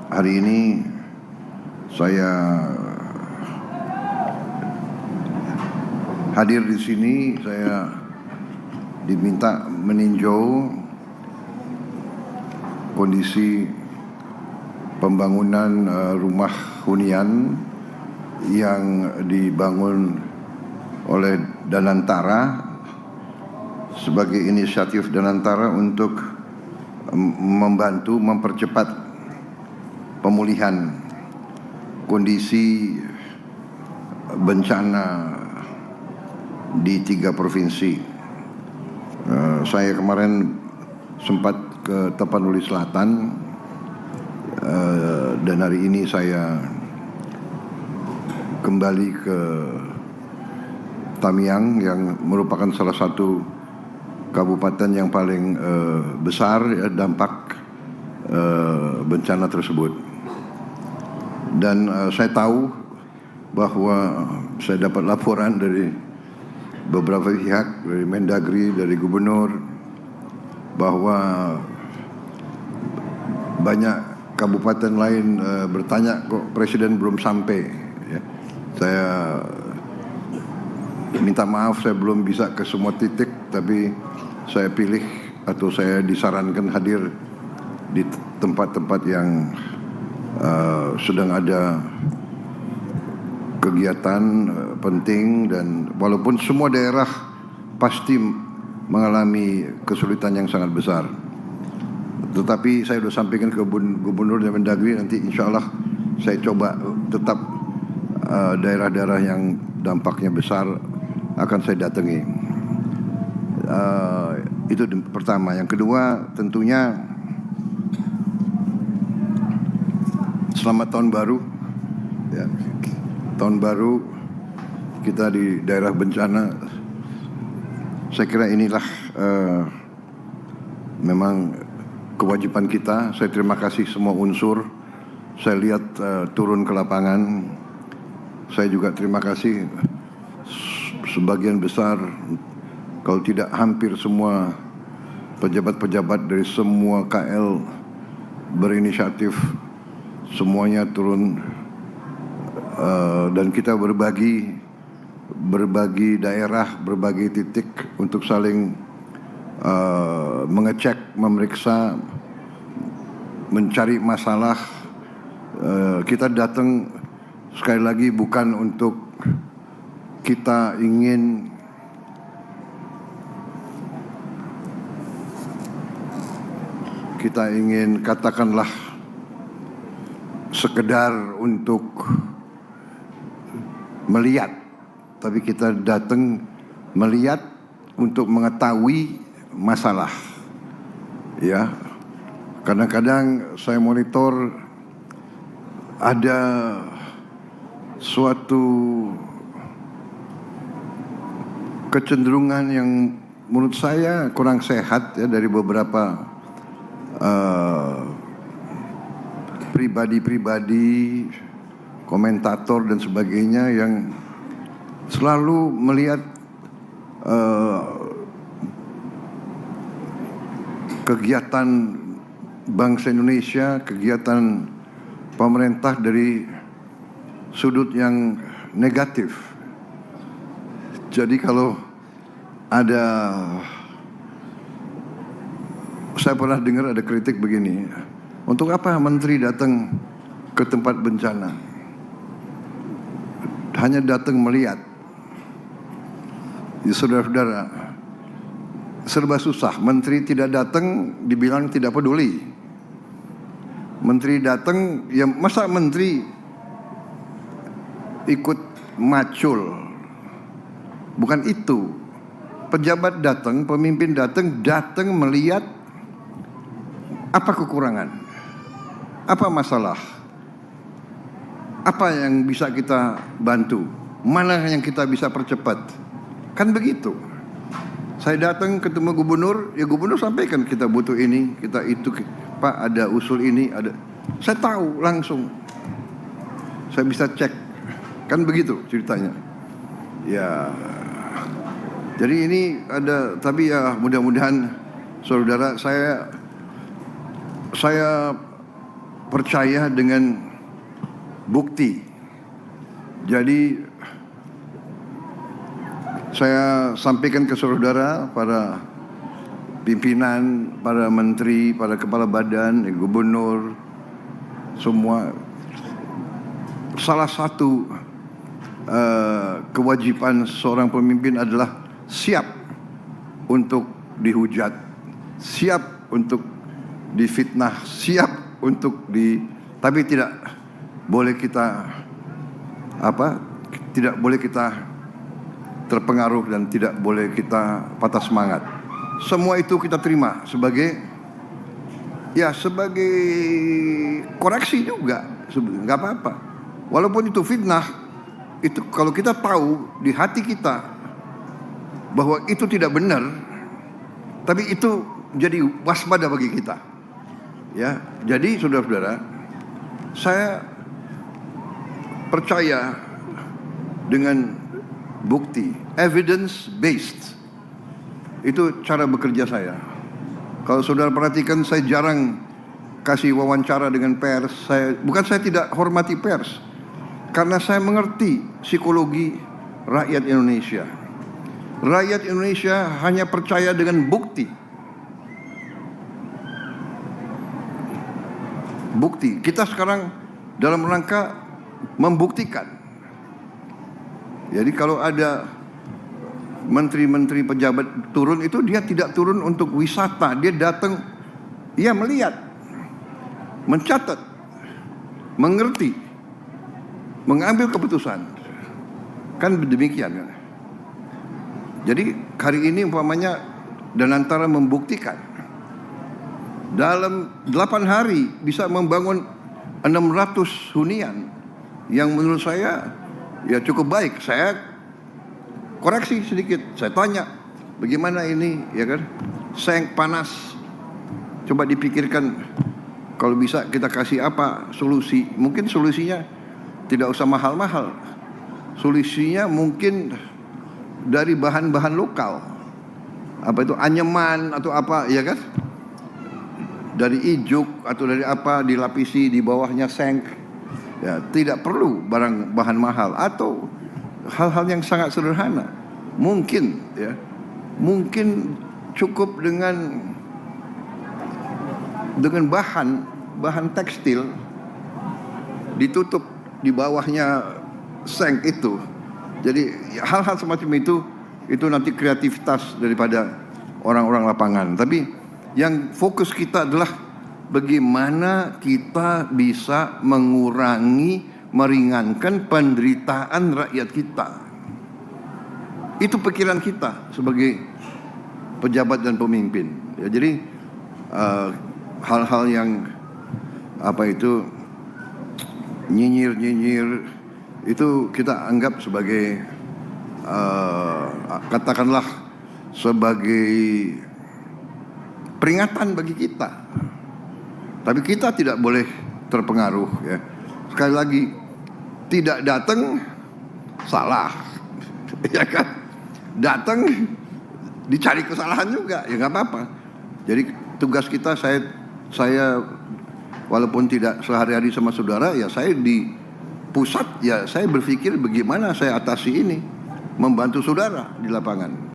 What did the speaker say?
Hari ini saya hadir di sini. Saya diminta meninjau kondisi pembangunan rumah hunian yang dibangun oleh Danantara sebagai inisiatif Danantara untuk membantu mempercepat pemulihan kondisi bencana di 3 provinsi. Saya kemarin sempat ke Tapanuli Selatan, dan hari ini saya kembali ke Tamiang yang merupakan salah satu kabupaten yang paling besar dampak bencana tersebut. Dan saya tahu bahwa saya dapat laporan dari beberapa pihak, dari Mendagri, dari Gubernur, bahwa banyak kabupaten lain bertanya kok Presiden belum sampai. Ya. Saya minta maaf, saya belum bisa ke semua titik, tapi saya pilih atau saya disarankan hadir di tempat-tempat yang sedang ada kegiatan penting. Dan walaupun semua daerah pasti mengalami kesulitan yang sangat besar, tetapi saya sudah sampaikan ke Gubernur dan Mendagri, nanti insya Allah saya coba tetap daerah-daerah yang dampaknya besar akan saya datangi. Itu pertama. Yang kedua, tentunya selamat tahun baru. Ya, tahun baru kita di daerah bencana. Saya kira inilah memang kewajiban kita. Saya terima kasih semua unsur. Saya lihat turun ke lapangan. Saya juga terima kasih sebagian besar, kalau tidak hampir semua pejabat-pejabat dari semua KL berinisiatif, semuanya turun, dan kita berbagi daerah, berbagi titik untuk saling mengecek, memeriksa, mencari masalah. Kita datang sekali lagi bukan untuk kita ingin katakanlah sekedar untuk melihat, tapi kita datang melihat untuk mengetahui masalah. Ya, kadang-kadang saya monitor ada suatu kecenderungan yang menurut saya kurang sehat ya, dari beberapa pribadi-pribadi, komentator dan sebagainya yang selalu melihat kegiatan bangsa Indonesia, kegiatan pemerintah dari sudut yang negatif. Jadi kalau ada, saya pernah dengar ada kritik begini, untuk apa menteri datang ke tempat bencana? Hanya datang melihat. Ya, saudara-saudara, serba susah. Menteri tidak datang dibilang tidak peduli. Menteri datang, ya masa menteri ikut macul? Bukan itu. Pejabat datang, pemimpin datang melihat apa kekurangan, apa masalah, apa yang bisa kita bantu, mana yang kita bisa percepat. Kan begitu. Saya datang ketemu gubernur, ya gubernur sampaikan kita butuh ini, kita itu, Pak ada usul ini, ada. Saya tahu langsung. Saya bisa cek. Kan begitu ceritanya. Ya. Jadi ini ada, tapi ya mudah-mudahan saudara, saya percaya dengan bukti. Jadi saya sampaikan ke saudara, para pimpinan, para menteri, para kepala badan, gubernur, semua, salah satu kewajiban seorang pemimpin adalah siap untuk dihujat, siap untuk difitnah, siap untuk tapi tidak boleh kita tidak boleh kita terpengaruh dan tidak boleh kita patah semangat. Semua itu kita terima sebagai koreksi juga, nggak apa-apa. Walaupun itu fitnah, itu kalau kita tahu di hati kita bahwa itu tidak benar, tapi itu jadi waspada bagi kita. Ya, jadi saudara-saudara, saya percaya dengan bukti, evidence based. Itu cara bekerja saya. Kalau saudara perhatikan, saya jarang kasih wawancara dengan pers. Bukan saya tidak hormati pers, karena saya mengerti psikologi rakyat Indonesia. Rakyat Indonesia hanya percaya dengan bukti. Bukti. Kita sekarang dalam rangka membuktikan. Jadi kalau ada menteri-menteri pejabat turun, itu dia tidak turun untuk wisata, dia datang, ia melihat, mencatat, mengerti, mengambil keputusan. Kan demikian kan. Jadi hari ini umpamanya Danantara membuktikan dalam 8 hari bisa membangun 600 hunian yang menurut saya ya cukup baik. Saya koreksi sedikit, saya tanya bagaimana ini, ya kan, seng panas, coba dipikirkan kalau bisa kita kasih apa solusi. Mungkin solusinya tidak usah mahal-mahal, solusinya mungkin dari bahan-bahan lokal, apa itu anyaman atau apa, ya kan, dari ijuk atau dari apa, dilapisi di bawahnya seng. Ya, tidak perlu bahan mahal atau hal-hal yang sangat sederhana. Mungkin cukup dengan bahan tekstil ditutup di bawahnya seng itu. Jadi hal-hal semacam itu nanti kreativitas daripada orang-orang lapangan. Tapi yang fokus kita adalah bagaimana kita bisa mengurangi, meringankan penderitaan rakyat kita. Itu pikiran kita sebagai pejabat dan pemimpin. Ya, jadi hal-hal yang nyinyir itu kita anggap sebagai katakanlah sebagai peringatan bagi kita. Tapi kita tidak boleh terpengaruh, ya. Sekali lagi, tidak datang salah, ya kan? Datang dicari kesalahan juga, ya nggak apa-apa. Jadi tugas kita, saya walaupun tidak sehari-hari sama saudara, ya saya di pusat, ya saya berpikir bagaimana saya atasi ini, membantu saudara di lapangan.